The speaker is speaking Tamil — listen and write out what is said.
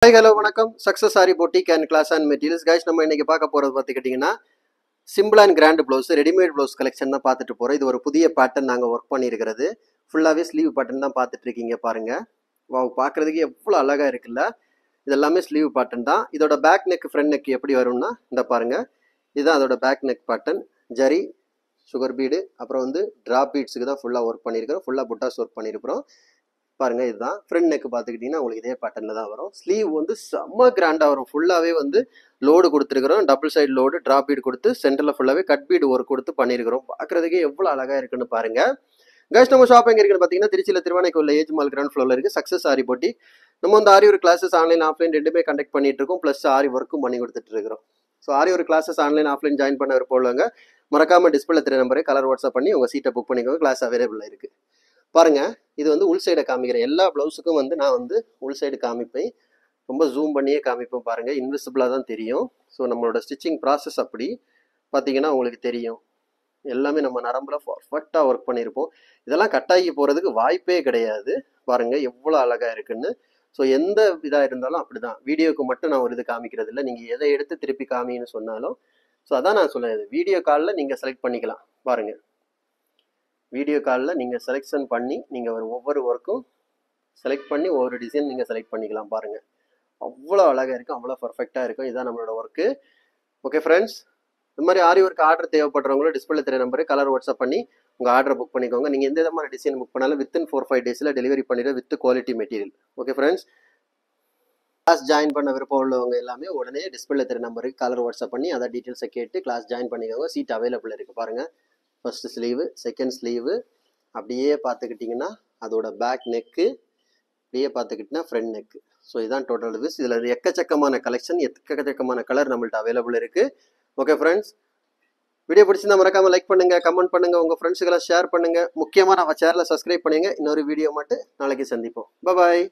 Hi, hello, வணக்கம். Success Saree Boutique and Class and Materials. Guys, நம்ம இன்னைக்கு பார்க்க போறது பார்த்துக்கிட்டீங்கன்னா simple and grand blouse, readymade blouse collection தான் பார்த்துட்டு போறோம். இது ஒரு புதிய பேட்டர்ன் நாங்கள் ஒர்க் பண்ணியிருக்கிறது. ஃபுல்லாகவே ஸ்லீவ் பேட்டர்ன் தான் பார்த்துட்டு இருக்கீங்க பாருங்க. பார்க்கறதுக்கு எவ்வளோ அழகா இருக்குல்ல. இது எல்லாமே ஸ்லீவ் பேட்டர்ன் தான். இதோட பேக் நெக் ஃப்ரண்ட் நெக் எப்படி வரும்னா இந்த பாருங்க. இதுதான் அதோட back neck pattern. Zari sugar bead அப்புறம் வந்து டிராப் பீட்ஸுக்கு தான் ஃபுல்லாக ஒர்க் பண்ணியிருக்கிறோம். ஃபுல்லாக புட்டாஸ் ஒர்க் பண்ணியிருக்கிறோம் பாருங்க. இதுதான் ஃப்ரண்ட் நெக் பார்த்துக்கிட்டீங்கன்னா உங்களுக்கு இதே பேட்டர்ல தான் வரும். ஸ்லீவ் வந்து செம்ம கிராண்டா வரும். ஃபுல்லாவே வந்து லோடு கொடுத்துருக்கிறோம். Double side load drop beat கொடுத்து சென்டர்ல ஃபுல்லாவே கட் பீட் ஒர்க் கொடுத்து பண்ணியிருக்கிறோம். பார்க்கறதுக்கே எவ்வளவு அழகா இருக்குன்னு பாருங்க. கைஸ், நம்ம ஷாப் எங்க இருக்குன்னு பாத்தீங்கன்னா திருச்சியில திருவானைக்குள்ள ஏஜ் மால் கிரவுண்ட் ஃப்ளோர்ல இருக்கு. சக்சஸ் ஆரி போட்டி. நம்ம வந்து ஆரி ஒரு கிளாஸஸ் ஆன்லைன் ஆஃப்லைன் ரெண்டுமே கண்டக்ட் பண்ணிட்டு இருக்கோம். பிளஸ் ஆரி ஒர்க்கும் பண்ணி கொடுத்துட்டு இருக்கிறோம். ஸோ ஆரி ஒரு கிளாஸஸ் ஆன்லைன் ஆஃப்லைன் ஜாயின் பண்ண விருப்பம் மறக்காம டிஸ்பிளே தெரிய நம்பரை கலர் வாட்ஸ்அப் பண்ணி உங்க சீட்டை புக் பண்ணிக்கோங்க. கிளாஸ் அவைலபிள் இருக்கு பாருங்க. இது வந்து உள் சைடை காமிக்கிறேன். எல்லா பிளவுஸுக்கும் வந்து நான் வந்து உள் சைடு காமிப்பேன். ரொம்ப ஜூம் பண்ணியே காமிப்போம் பாருங்க. இன்விசிபிளாக தான் தெரியும். ஸோ நம்மளோட ஸ்டிச்சிங் ப்ராசஸ் அப்படி பார்த்தீங்கன்னா உங்களுக்கு தெரியும். எல்லாமே நம்ம நரம்புல பர்ஃபெக்டாக ஒர்க் பண்ணியிருப்போம். இதெல்லாம் கட்டாகி போகிறதுக்கு வாய்ப்பே கிடையாது. பாருங்க எவ்வளோ அழகாக இருக்குன்னு. ஸோ எந்த இதாக இருந்தாலும் அப்படிதான். வீடியோக்கு மட்டும் நான் ஒரு இது காமிக்கிறது இல்லை. நீங்கள் எதை எடுத்து திருப்பி காமின்னு சொன்னாலும் ஸோ அதான் நான் சொல்லுறது. வீடியோ காலில் நீங்கள் செலக்ட் பண்ணிக்கலாம் பாருங்க. வீடியோ காலில் நீங்கள் செலெக்ஷன் பண்ணி நீங்கள் ஒவ்வொரு ஒர்க்கும் செலக்ட் பண்ணி ஒவ்வொரு டிசைன் நீங்கள் செலக்ட் பண்ணிக்கலாம் பாருங்கள். அவ்வளோ அழகாக இருக்கும், அவ்வளோ பர்ஃபெக்டாக இருக்கும். இதுதான் நம்மளோட ஒர்க்கு. ஓகே ஃப்ரெண்ட்ஸ், இந்த மாதிரி ஆரி ஒர்க் ஆர்டர் தேவைப்படுறவங்களும் டிஸ்பிளே தெரிய நம்பரு கலர் வாட்ஸ்அப் பண்ணி உங்கள் ஆர்டரை புக் பண்ணிக்கோங்க. நீங்கள் எந்த விதமான டிசைன் புக் பண்ணாலும் வித்தின் 4-5 டேஸில் டெலிவரி பண்ணிடுற with quality material. Okay friends, class join பண்ண விருப்பம் உள்ளவங்க எல்லாமே உடனே டிஸ்பிளே தெரிய நம்பருக்கு கலர் வாட்ஸ்அப் பண்ணி அதை டீட்டெயில்ஸை கேட்டு கிளாஸ் ஜாயின் பண்ணிக்கோங்க. சீட் அவைலபிள் இருக்குது பாருங்கள். ஃபர்ஸ்ட் ஸ்லீவு, செகண்ட் ஸ்லீவு அப்படியே பார்த்துக்கிட்டிங்கன்னா அதோட பேக் நெக்கு, அப்படியே பார்த்துக்கிட்டிங்கன்னா ஃப்ரண்ட் நெக்கு. ஸோ இதுதான் டோட்டல் விஸ். இதில் எக்கச்சக்கமான கலெக்ஷன், எக்கச்சக்கமான கலர் நம்மள்ட்ட அவைலபிள் இருக்குது. ஓகே ஃப்ரெண்ட்ஸ், வீடியோ பிடிச்சிருந்தா மறக்காமல் லைக் பண்ணுங்கள், கமெண்ட் பண்ணுங்கள், உங்கள் ஃப்ரெண்ட்ஸுக்கெல்லாம் ஷேர் பண்ணுங்கள். முக்கியமாக நம்ம சேனலை சப்ஸ்கிரைப் பண்ணுங்கள். இன்னொரு வீடியோ மட்டும் நாளைக்கு சந்திப்போம். பாய்.